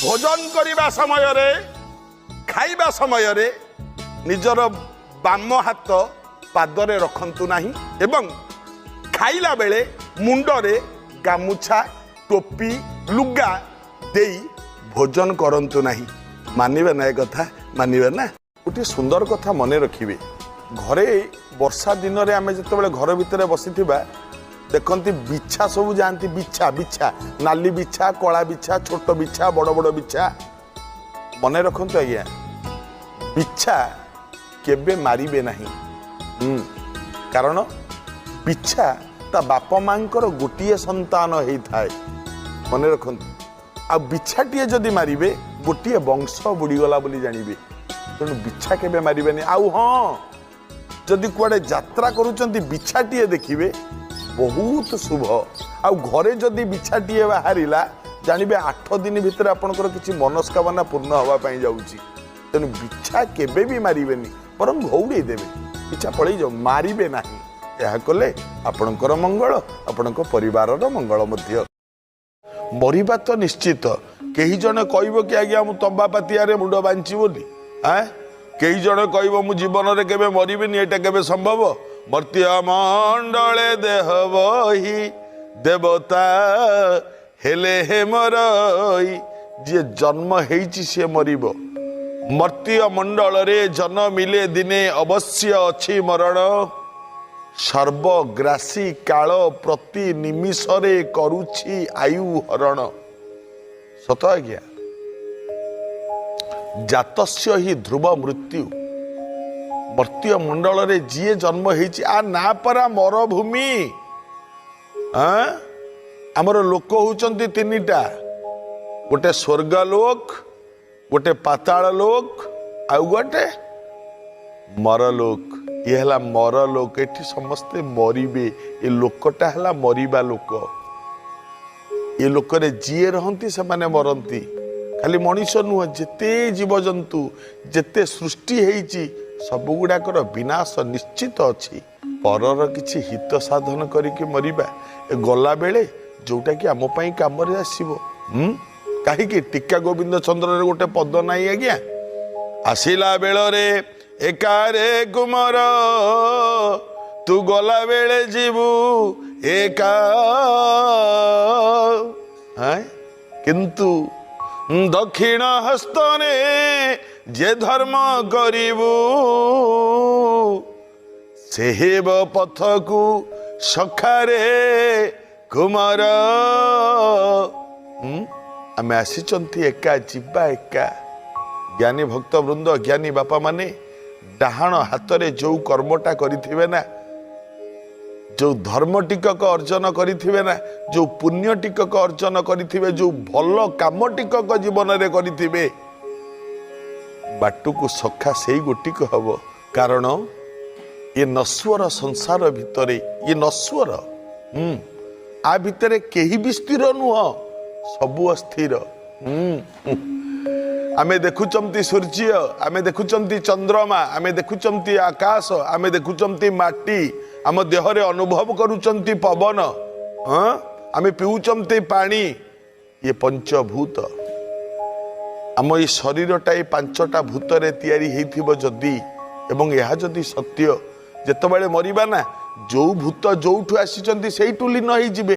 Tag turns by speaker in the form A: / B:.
A: भोजन करने समय खाइबा समय निजर बाम हाथ पादरे रखंतु नाही एवं खाइला बेले मुंडरे गामुछा टोपी लुगा देई भोजन करंतु नाही। मानिबे ना कथा मानिबे ना। गोटे सुंदर कथा मने रखिबे घरे वर्षा दिन रे आमे जतबेले घर भितर बसिथिबा देखंती बिछा सब जानती बिछा बिछा नाली बिछा कला बिछा छोट बिछा बड़ बड़ बिछा मने रखंतु आज्ञा बिछा केबे मारिबे नहीं। कारण बिछा ता बापा मांकर गोटे संतान होई थाए मने रखंतु आ बिछाटिए जदि मारिबे गोटे वंश बुड़ीगला बोली जानिबे तेणु बिछा केबे मारिबे नहीं। आउ हाँ जदि कुआडे यात्रा करूचंती बिछाटिए देखिबे बहुत शुभ। आ घरे जदि बिछाटिए बाहरिला जानिबे 8 दिन भितर आपनकर किछि मनस्कामना पूर्ण हवा पई जाउची। तेणु बिछा केबे भी मारिबेनी बरं घौड़े देबे बिछा पळै जाऊ मारिबे नाही। यह कले आपनकर मंगल आपनकर परिवारर मंगल मध्य। मरिबा तो निश्चित कई जने कहबो कि आज्ञा मु तंबा पातिया मुंड बांची बोली कई जने कहबो मु जीवन रे केबे मरिबेनी एटा केबे संभव। मर्त्य मंडले देह बही देवता हेले हे मरई जे जन्म हेइची से मरिबो। मर्त्य मंडल रे जन्म मिले दिने अवश्य अछि मरण सर्वग्रासी काल प्रति निमिषरे करुछि आयु हरण। सत आज्ञा जातस्य ही ध्रुव मृत्यु। मर्त्य मंडल रे जीए जन्म हेइछि आ ना परा मरभूमि। आमर लोक होउचंती तीनिटा गोटे स्वर्गलोक गोटे पाताल लोक आउ गोटे मरलोक। ये हला मरलोक एठी समस्ते मरिबे। ये लोकटा हला मरिबा लोक। ये लोक रे जीए रहंती से माने मरंती। खाली मनीष नुह जेते जीवजंतु जेते सृष्टि हेइची सब गुड़ाकर विनाश निश्चित अछि। परर किछि हित साधन करिके मरिबा ए गला बेले जोटा कि आम पई काम रे आसीबो। काहे टीका गोविंद चंद्र रे गोटे पद नाही आज्ञा आसिला बेल रे एकारे कुमार तू गला बेले जीवु एका किंतु दक्षिण हस्तने जे धर्म करिबु सेहेब पथकु सखारे कुमार। आमे आसीचंती एका जीवा एका। ज्ञानी भक्त वृंद ज्ञानी बापा माने डाहाण हाथरे जो कर्मटा करिथिबे ना जो धर्म टिकक अर्जन करिथिबे ना जो पुण्य टिकक अर्जन करिथिबे जो भल काम टिकक जीवन रे करिथिबे बाटुकु सखा सेई गोटिक हबो। कारण ये नश्वर संसार भितरे ये नश्वर आ भितरे केही भी स्थिर नुह सबु अस्थिर। आमे देखुचंती सूर्य आमे देखुचंती चंद्रमा आमे देखुचंती आकाश आमे देखुचंती माटी आम देहरे अनुभव करुचंती पवन आमे पिउचंती पानी ये पंचभूत आम ये शरीरटा ये 5टा भूतरे तैयारी हेइथिबो जदी एवं यह जदी सत्य जेतबेले मरिबा ना जो भूत जोठु आसीचंती सेइठु लीन होई जिवे।